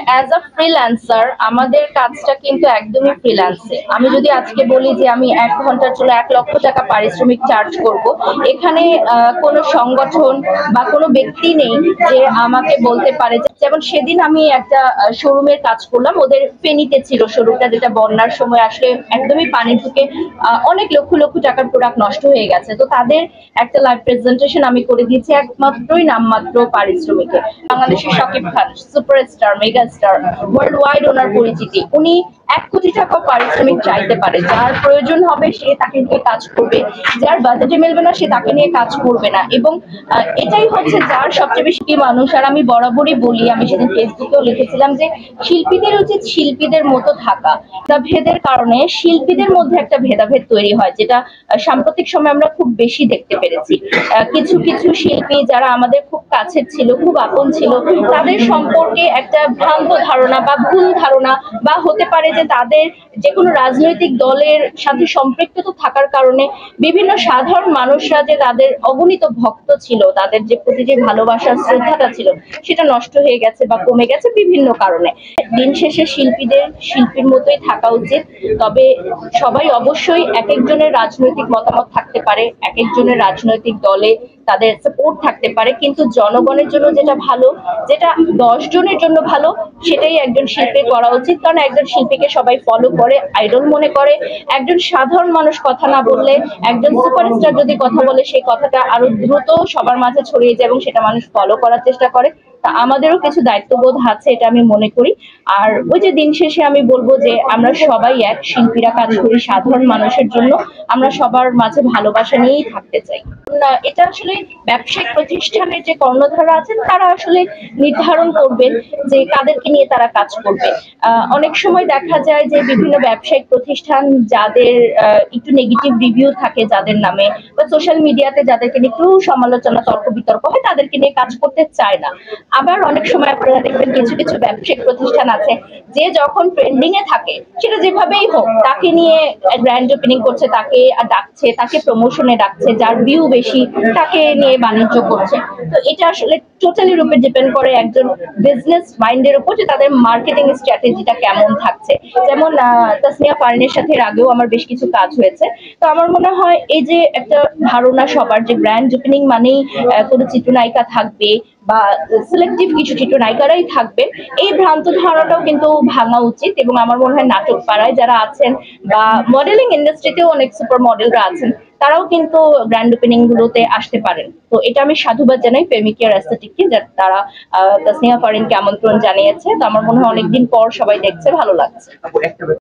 As a freelancer আমাদের কাজটা কিন্তু একদমই ফ্রিল্যান্সে। আমি যদি আজকে বলি যে আমি ১ ঘন্টার জন্য ১,০০,০০০ টাকা পারিশ্রমিক চার্জ করব, এখানে কোনো সংগঠন বা কোনো ব্যক্তি নেই যে আমাকে বলতে পারে। যেমন সেদিন আমি একটা শোরুমের কাজ করলাম, ওদের ফেনীতে ছিল শোরুমটা, যেটা বন্যার সময় আসলে একদমই পানি ঢুকে অনেক লক্ষ লক্ষ টাকার প্রোডাক্ট নষ্ট হয়ে গেছে। তো তাদের একটা লাইভ প্রেজেন্টেশন আমি করে দিয়েছি একমাত্রই নামমাত্র পারিশ্রমিকে। বাংলাদেশের Shakib Khan superstar, megastar, world wide ওনার পরিচিতি, উনি ১,০০,০০,০০০ টাকা পারিশ্রমিক চাইতে পারে। যার প্রয়োজন হবে সে তাকে নিয়ে কাজ করবে, যার বাজেটে মেলবে না সে তাকে নিয়ে কাজ করবে না। এবং এটাই হচ্ছে যার সবচেয়ে বেশি মানুষ। আর আমি বরাবরই বলি, আমি সেদিন ফেসবুকেও লিখেছিলাম যে শিল্পীদের উচিত শিল্পীদের মতো থাকা। ভেদের কারণে শিল্পীদের মধ্যে একটা ভেদাভেদ তৈরি হয়, যেটা সাম্প্রতিক সময় আমরা খুব বেশি দেখতে পেরেছি। কিছু কিছু শিল্পী যারা আমাদের খুব কাছের ছিল, খুব আপন ছিল, তাদের সম্পর্কে একটা ভ্রান্ত ধারণা বা ভুল ধারণা, বা হতে পারে যে তাদের যে কোনো রাজনৈতিক দলের সাথে সম্পৃক্ত থাকার কারণে বিভিন্ন সাধারণ মানুষরা যে তাদের অগণিত ভক্ত ছিল, তাদের যে প্রতি যে ভালোবাসার শ্রদ্ধাটা ছিল সেটা নষ্ট হয়ে গেছে বা কমে গেছে বিভিন্ন কারণে। দিন শেষে শিল্পীদের শিল্পীর মতোই থাকা উচিত। তবে সবাই অবশ্যই এক একজনের রাজনৈতিক মতামত থাকতে পারে, এক একজনের রাজনৈতিক দলে তাদের সাপোর্ট থাকতে পারে, কিন্তু জনগণের জন্য যেটা ভালো, যেটা ১০ জনের জন্য ভালো, সেটাই একজন শিল্পীর করা উচিত। কারণ একজন শিল্পীকে সবাই ফলো করে, আইডল মনে করে। একজন সাধারণ মানুষ কথা না বললে একজন সুপারস্টার যদি কথা বলে, সেই কথাটা আরো দ্রুত সবার মাঝে ছড়িয়ে যায় এবং সেটা মানুষ ফলো করার চেষ্টা করে। তা আমাদেরও কিছু দায়িত্ববোধ আছে, এটা আমি মনে করি। আর ওই যে দিন শেষে আমি বলবো যে আমরা সবাই এক, শিল্পীরা কাজ করি সাধারণ মানুষের জন্য, আমরা সবার মাঝে ভালোবাসা নিয়েই থাকতে চাই। এটা আসলে ব্যবসায়িক প্রতিষ্ঠানের যে কর্ণধারা আছেন তারা আসলে নির্ধারণ করবেন যে কাদেরকে নিয়ে তারা কাজ করবে। অনেক সময় দেখা যায় যে বিভিন্ন ব্যবসায়িক প্রতিষ্ঠান যাদের একটু নেগেটিভ রিভিউ থাকে যাদের নামে, বা সোশ্যাল মিডিয়াতে যাদেরকে নিয়ে একটু সমালোচনা, তর্ক বিতর্ক হয়, তাদেরকে নিয়ে কাজ করতে চায় না। আবার অনেক সময় আপনারা দেখবেন কিছু কিছু ব্যবসায়িক প্রতিষ্ঠান আছে যে যখন ট্রেন্ডিং এ থাকে, সেটা যেভাবেই হোক তাকে নিয়ে গ্র্যান্ড ওপেনিং করছে, তাকে ডাকছে, তাকে প্রমোশনে ডাকছে, যার ভিউ বেশি তাকে নিয়ে বাণিজ্য করছে। তো এটা আসলে টোটালি রূপে ডিপেন্ড করে একজন বিজনেস মাইন্ডের উপর, যে তাদের মার্কেটিং স্ট্র্যাটেজিটা কেমন থাকছে। যেমন তাসনিয়া ফারিনের সাথে এর আগেও আমার বেশ কিছু কাজ হয়েছে। তো আমার মনে হয় এই যে একটা ধারণা সবার যে গ্র্যান্ড ওপেনিং মানেই কোনো চিত্রনায়িকা থাকবে বা সিলেক্টিভ কিছু চিত্রনায়িকারাই থাকবে, এই ভ্রান্ত ধারণাটাও কিন্তু ভাঙা উচিত। এবং আমার মনে হয় নাটক পাড়ায় যারা আছেন বা মডেলিং ইন্ডাস্ট্রিতেও অনেক সুপার মডেলরা আছেন, তারাও কিন্তু গ্র্যান্ড ওপেনিং গুলোতে আসতে পারেন। তো এটা আমি সাধুবাদ জানাই ফেমিকেয়ার অ্যাস্থেটিককে, তারা তাসনিয়া ফারিনকে আমন্ত্রণ জানিয়েছে। তো আমার মনে হয় অনেকদিন পর সবাই দেখছে, ভালো লাগছে।